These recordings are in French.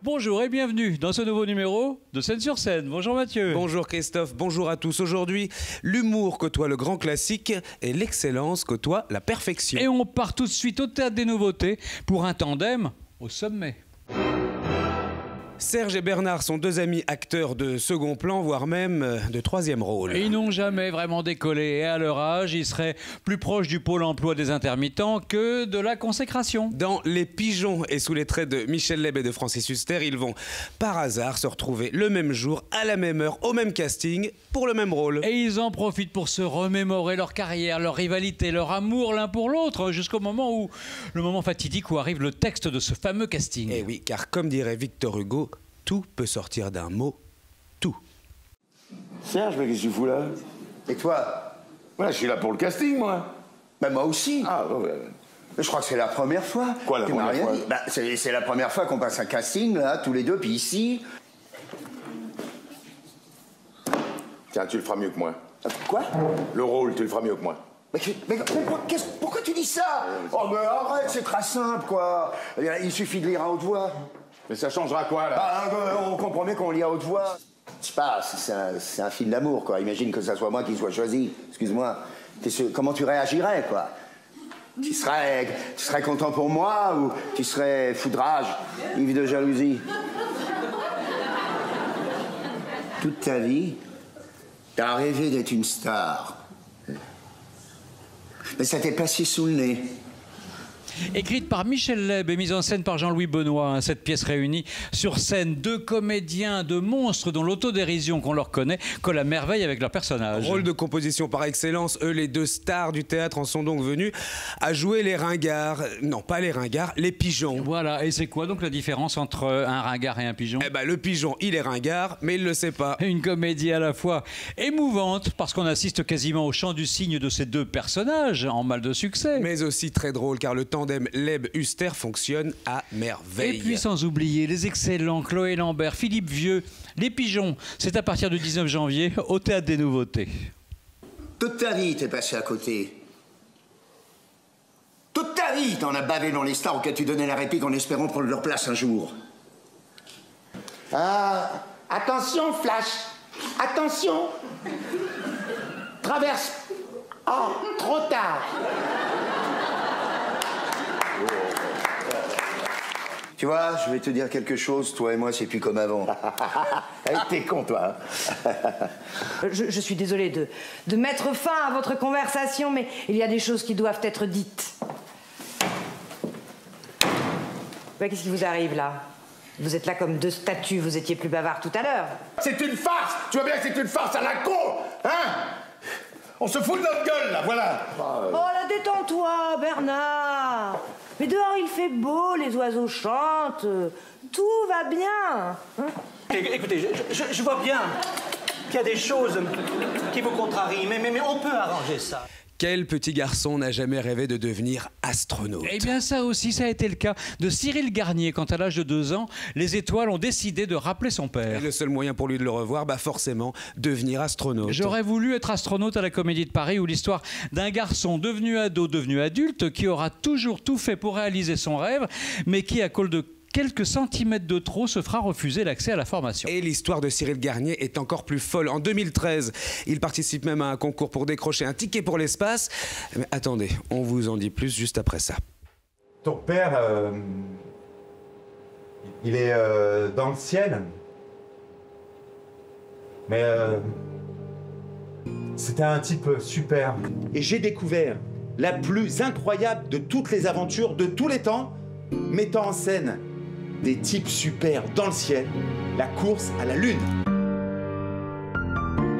Bonjour et bienvenue dans ce nouveau numéro de Scène sur Scène. Bonjour Mathieu. Bonjour Christophe, bonjour à tous. Aujourd'hui, l'humour côtoie le grand classique et l'excellence côtoie la perfection. Et on part tout de suite au Théâtre des Nouveautés pour un tandem au sommet. Serge et Bernard sont deux amis acteurs de second plan, voire même de troisième rôle. Et ils n'ont jamais vraiment décollé et à leur âge, ils seraient plus proches du pôle emploi des intermittents que de la consécration. Dans Les Pigeons et sous les traits de Michel Leb et de Francis Huster, ils vont par hasard se retrouver le même jour, à la même heure, au même casting, pour le même rôle. Et ils en profitent pour se remémorer leur carrière, leur rivalité, leur amour l'un pour l'autre, jusqu'au moment où, le moment fatidique où arrive le texte de ce fameux casting. Eh oui, car comme dirait Victor Hugo, tout peut sortir d'un mot, tout. Serge, mais qu'est-ce que tu fous là? Et toi? Voilà, je suis là pour le casting, moi. Ben moi aussi. Ah, ouais. Je crois que c'est la première fois. Quoi, la Tu m'as première rien fois? dit. Ben, c'est la première fois qu'on passe un casting, là, tous les deux, puis ici... Tiens, tu le feras mieux que moi. Quoi? Le rôle, tu le feras mieux que moi. Pourquoi tu dis ça? Oh, mais arrête, c'est très simple, quoi. Il suffit de lire à haute voix. Mais ça changera quoi, là? On comprend mieux qu'on lit à haute voix. Je sais pas, c'est un film d'amour, quoi. Imagine que ça soit moi qui soit choisi. Excuse-moi. Comment tu réagirais, quoi? Tu serais content pour moi ou tu serais foudrage, ivre de jalousie? Toute ta vie, t'as rêvé d'être une star. Mais ça t'est passé sous le nez. Écrite par Michel Leb et mise en scène par Jean-Louis Benoît, cette pièce réunit sur scène deux comédiens de monstres dont l'autodérision qu'on leur connaît colle à merveille avec leurs personnages. Rôle de composition par excellence, eux les deux stars du théâtre en sont donc venus à jouer les ringards. Non, pas les ringards, les pigeons. Voilà, et c'est quoi donc la différence entre un ringard et un pigeon? Eh ben le pigeon, il est ringard, mais il le sait pas. Une comédie à la fois émouvante, parce qu'on assiste quasiment au chant du cygne de ces deux personnages en mal de succès. Mais aussi très drôle, car le tandem Leb-Huster fonctionne à merveille. Et puis sans oublier les excellents Chloé Lambert, Philippe Vieux, Les Pigeons. C'est à partir du 19 janvier au Théâtre des Nouveautés. Toute ta vie, t'es passé à côté. Toute ta vie, t'en as bavé dans les stars auxquelles tu donnais la réplique en espérant prendre leur place un jour. Ah, attention, Flash. Attention. Traverse. Oh, trop tard. Tu vois, je vais te dire quelque chose, toi et moi, c'est plus comme avant. T'es con, toi. Je suis désolée de mettre fin à votre conversation, mais il y a des choses qui doivent être dites. Ouais, qu'est-ce qui vous arrive, là? Vous êtes là comme deux statues, vous étiez plus bavard tout à l'heure. C'est une farce! Tu vois bien que c'est une farce à la con! Hein? On se fout de notre gueule, là, voilà! Oh là, détends-toi, Bernard. Mais dehors, il fait beau, les oiseaux chantent. Tout va bien. Écoutez, je vois bien qu'il y a des choses qui vous contrarient, mais on peut arranger ça. Quel petit garçon n'a jamais rêvé de devenir astronaute? Eh bien ça aussi, ça a été le cas de Cyril Garnier quand à l'âge de 2 ans, les étoiles ont décidé de rappeler son père. Et le seul moyen pour lui de le revoir, bah forcément, devenir astronaute. J'aurais voulu être astronaute à la Comédie de Paris, où l'histoire d'un garçon devenu ado, devenu adulte, qui aura toujours tout fait pour réaliser son rêve, mais qui, à cause de quelques centimètres de trop, se fera refuser l'accès à la formation. Et l'histoire de Cyril Garnier est encore plus folle. En 2013, il participe même à un concours pour décrocher un ticket pour l'espace. Mais attendez, on vous en dit plus juste après ça. Ton père, il est dans le ciel. Mais c'était un type super. Et j'ai découvert la plus incroyable de toutes les aventures de tous les temps, mettant en scène des types super dans le ciel, la course à la Lune.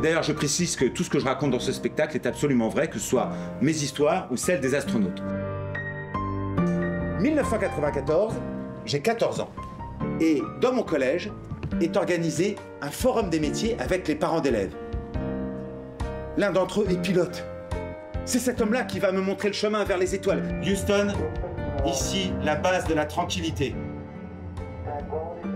D'ailleurs, je précise que tout ce que je raconte dans ce spectacle est absolument vrai, que ce soit mes histoires ou celles des astronautes. 1994, j'ai 14 ans. Et dans mon collège est organisé un forum des métiers avec les parents d'élèves. L'un d'entre eux est pilote. C'est cet homme-là qui va me montrer le chemin vers les étoiles. Houston, ici, la base de la tranquillité.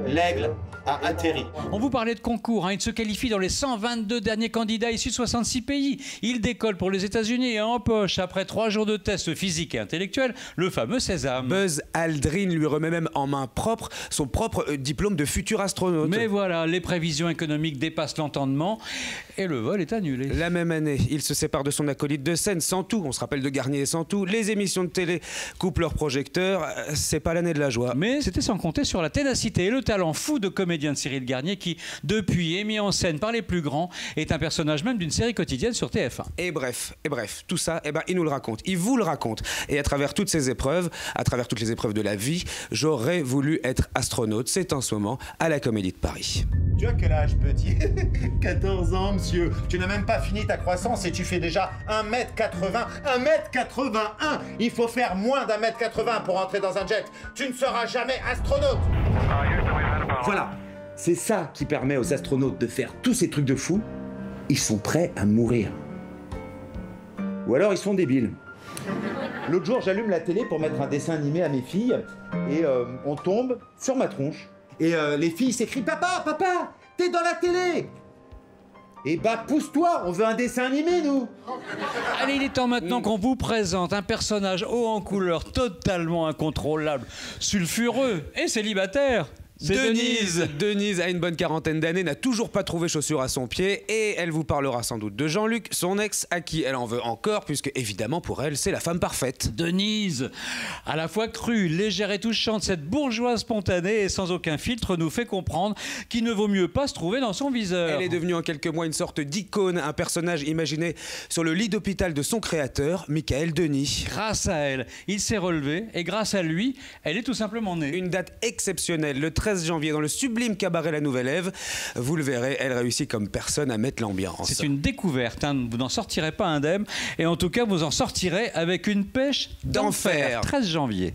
L'aigle a atterri. On vous parlait de concours, hein. Il se qualifie dans les 122 derniers candidats issus de 66 pays. Il décolle pour les États-Unis et empoche, après 3 jours de tests physiques et intellectuels, le fameux Sésame. Buzz Aldrin lui remet même en main propre son propre diplôme de futur astronaute. Mais voilà, les prévisions économiques dépassent l'entendement et le vol est annulé. La même année, il se sépare de son acolyte de scène, Santou. On se rappelle de Garnier et Santou. Les émissions de télé coupent leurs projecteurs. C'est pas l'année de la joie. Mais c'était sans compter sur la ténacité et le talent fou de comédien de Cyril Garnier qui, depuis, est mis en scène par les plus grands, est un personnage même d'une série quotidienne sur TF1. Et bref, tout ça, il nous le raconte. Il vous le raconte. Et à travers toutes ces épreuves, à travers toutes les épreuves de la vie, j'aurais voulu être astronaute. C'est en ce moment à la Comédie de Paris. Tu as quel âge, petit? 14 ans, monsieur. Tu n'as même pas fini ta croissance et tu fais déjà 1m80. 1m81. Il faut faire moins d'1m80 pour entrer dans un jet. Tu ne seras jamais astronaute. Voilà. C'est ça qui permet aux astronautes de faire tous ces trucs de fou. Ils sont prêts à mourir. Ou alors ils sont débiles. L'autre jour, j'allume la télé pour mettre un dessin animé à mes filles et on tombe sur ma tronche. Et les filles s'écrient « Papa, papa, t'es dans la télé !» Eh bah, pousse-toi, on veut un dessin animé, nous. Allez, il est temps maintenant qu'on vous présente un personnage haut en couleur, totalement incontrôlable, sulfureux et célibataire. C'est Denise. Denise a une bonne quarantaine d'années, n'a toujours pas trouvé chaussure à son pied et elle vous parlera sans doute de Jean-Luc, son ex, à qui elle en veut encore, puisque évidemment pour elle, c'est la femme parfaite. Denise, à la fois crue, légère et touchante, cette bourgeoise spontanée et sans aucun filtre nous fait comprendre qu'il ne vaut mieux pas se trouver dans son viseur. Elle est devenue en quelques mois une sorte d'icône, un personnage imaginé sur le lit d'hôpital de son créateur, Michael Denis. Grâce à elle, il s'est relevé et grâce à lui, elle est tout simplement née. Une date exceptionnelle, le 13 janvier, dans le sublime cabaret La Nouvelle Ève. Vous le verrez, elle réussit comme personne à mettre l'ambiance. C'est une découverte, hein. Vous n'en sortirez pas indemne. Et en tout cas, vous en sortirez avec une pêche d'enfer. 13 janvier.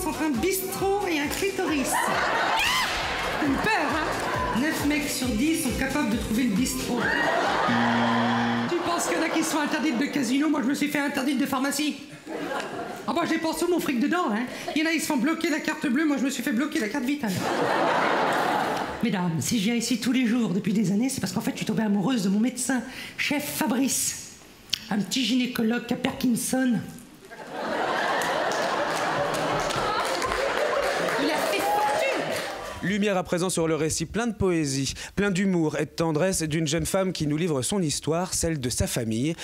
Entre un bistrot et un clitoris. Une peur, hein? 9 mecs sur 10 sont capables de trouver le bistrot. Tu penses qu'il y en a qui sont interdites de casino? Moi, je me suis fait interdite de pharmacie. Ah bah, j'ai pas tout mon fric dedans, hein. Il y en a, ils se font bloquer la carte bleue. Moi, je me suis fait bloquer la carte vitale. Mesdames, si je viens ici tous les jours depuis des années, c'est parce qu'en fait, je suis tombée amoureuse de mon médecin, chef Fabrice. Un petit gynécologue à Parkinson. Lumière à présent sur le récit plein de poésie, plein d'humour et de tendresse d'une jeune femme qui nous livre son histoire, celle de sa famille,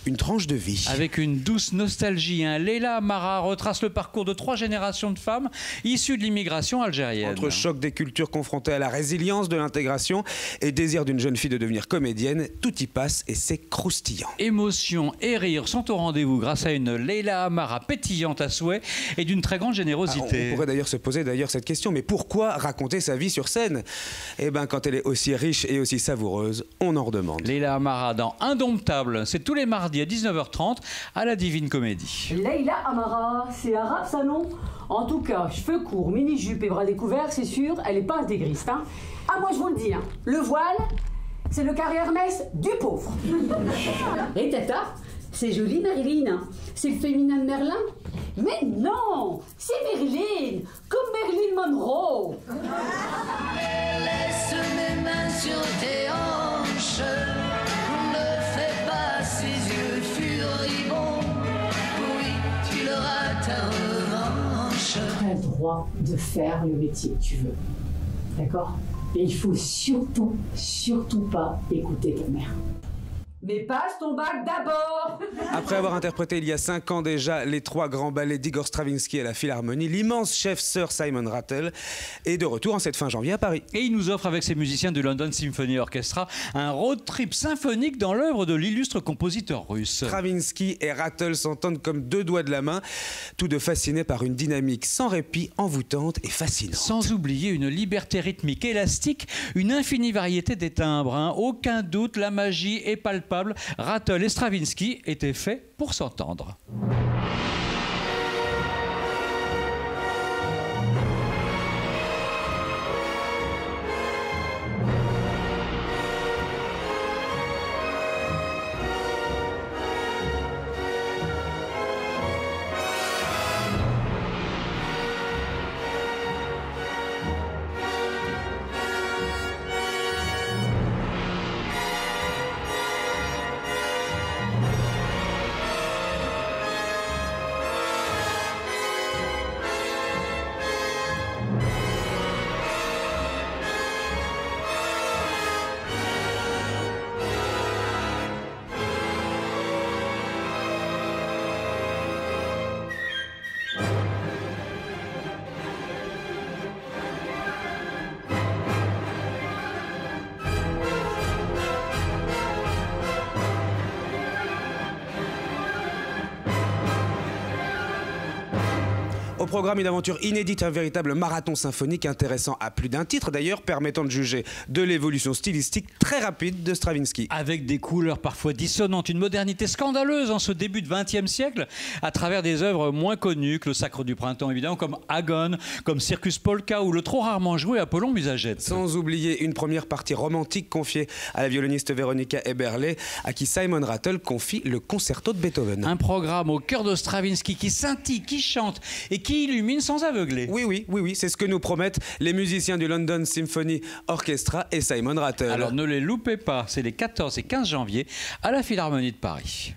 une tranche de vie. Avec une douce nostalgie, hein, Leila Amara retrace le parcours de 3 générations de femmes issues de l'immigration algérienne. Entre choc des cultures confrontées à la résilience de l'intégration et désir d'une jeune fille de devenir comédienne, tout y passe et c'est croustillant. Émotion et rire sont au rendez-vous grâce à une Leila Amara pétillante à souhait et d'une très grande générosité. On pourrait d'ailleurs se poser cette question, mais pourquoi raconter sa vie sur scène? Eh bien, quand elle est aussi riche et aussi savoureuse, on en redemande. Leila Amara dans Indomptable, c'est tous les mardis à 19h30 à la Divine Comédie. Leila Amara, c'est arabe ça non? En tout cas, cheveux courts, mini-jupe et bras découverts, c'est sûr, elle n'est pas intégriste. Hein. Ah, moi je vous le dis, hein, le voile, c'est le carré Hermès du pauvre. Et tata, c'est joli Marilyn, c'est le féminin de Merlin? Mais non, c'est Marilyn, comme Marilyn Monroe. Laisse mes mains sur tes hanches, ne fais pas ses yeux furibonds. Oui, tu l'auras ta revanche. Tu as le droit de faire le métier que tu veux, d'accord? Et il faut surtout, surtout pas écouter ta mère. Mais passe ton bac d'abord. Après avoir interprété il y a 5 ans déjà les 3 grands ballets d'Igor Stravinsky à la Philharmonie, l'immense chef Sir Simon Rattle est de retour en cette fin janvier à Paris. Et il nous offre avec ses musiciens du London Symphony Orchestra un road trip symphonique dans l'œuvre de l'illustre compositeur russe. Stravinsky et Rattle s'entendent comme 2 doigts de la main, tous deux fascinés par une dynamique sans répit, envoûtante et fascinante. Sans oublier une liberté rythmique élastique, une infinie variété des timbres. Hein. Aucun doute, la magie est palpable. Rattle et Stravinsky étaient faits pour s'entendre. Au programme, une aventure inédite, un véritable marathon symphonique intéressant à plus d'un titre d'ailleurs, permettant de juger de l'évolution stylistique très rapide de Stravinsky. Avec des couleurs parfois dissonantes, une modernité scandaleuse en ce début de XXe siècle, à travers des œuvres moins connues que le Sacre du Printemps évidemment, comme Agon, comme Circus Polka ou le trop rarement joué Apollon Musagète. Sans oublier une première partie romantique confiée à la violoniste Veronica Eberle, à qui Simon Rattle confie le concerto de Beethoven. Un programme au cœur de Stravinsky qui scintille, qui chante et qui illumine sans aveugler. Oui, c'est ce que nous promettent les musiciens du London Symphony Orchestra et Simon Rattle. Alors ne les loupez pas, c'est les 14 et 15 janvier à la Philharmonie de Paris.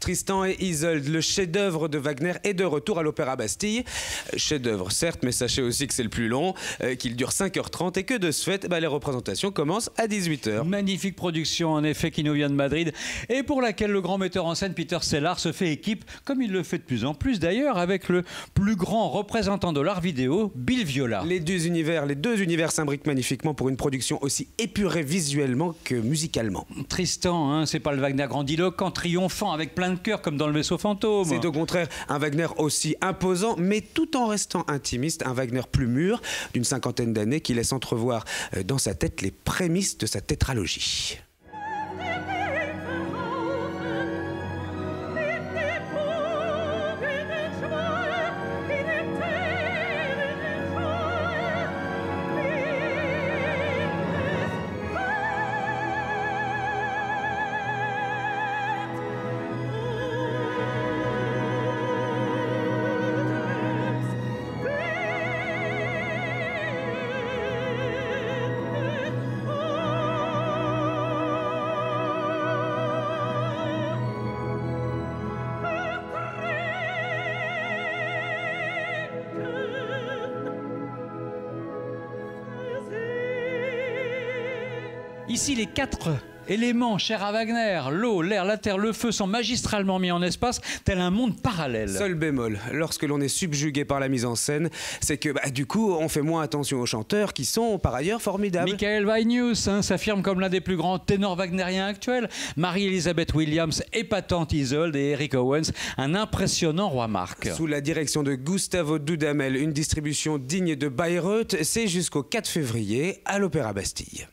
Tristan et Isolde, le chef-d'œuvre de Wagner est de retour à l'Opéra Bastille. Chef-d'œuvre, certes, mais sachez aussi que c'est le plus long, qu'il dure 5h30 et que de ce fait, les représentations commencent à 18h. Magnifique production, en effet, qui nous vient de Madrid et pour laquelle le grand metteur en scène Peter Sellars se fait équipe, comme il le fait de plus en plus d'ailleurs, avec le plus grand représentant de l'art vidéo, Bill Viola. Les deux univers s'imbriquent magnifiquement pour une production aussi épurée visuellement que musicalement. Tristan, c'est pas le Wagner grandiloquent, triomphant, avec plein de cœur comme dans le vaisseau fantôme. C'est au contraire un Wagner aussi imposant, mais tout en restant intimiste, un Wagner plus mûr, d'une 50aine d'années, qui laisse entrevoir dans sa tête les prémices de sa tétralogie. Ici, les 4 éléments chers à Wagner, l'eau, l'air, la terre, le feu, sont magistralement mis en espace, tel un monde parallèle. Seul bémol, lorsque l'on est subjugué par la mise en scène, c'est que du coup, on fait moins attention aux chanteurs qui sont par ailleurs formidables. Michael Weinius s'affirme comme l'un des plus grands ténors wagnériens actuels. Marie-Elizabeth Williams, épatante Isolde, et Eric Owens, un impressionnant roi Marc. Sous la direction de Gustavo Dudamel, une distribution digne de Bayreuth, c'est jusqu'au 4 février à l'Opéra Bastille.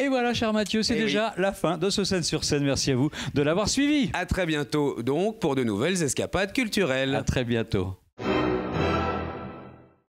Et voilà, cher Mathieu, c'est déjà la fin de ce Scène sur Scène. Merci à vous de l'avoir suivi. À très bientôt donc pour de nouvelles escapades culturelles. À très bientôt.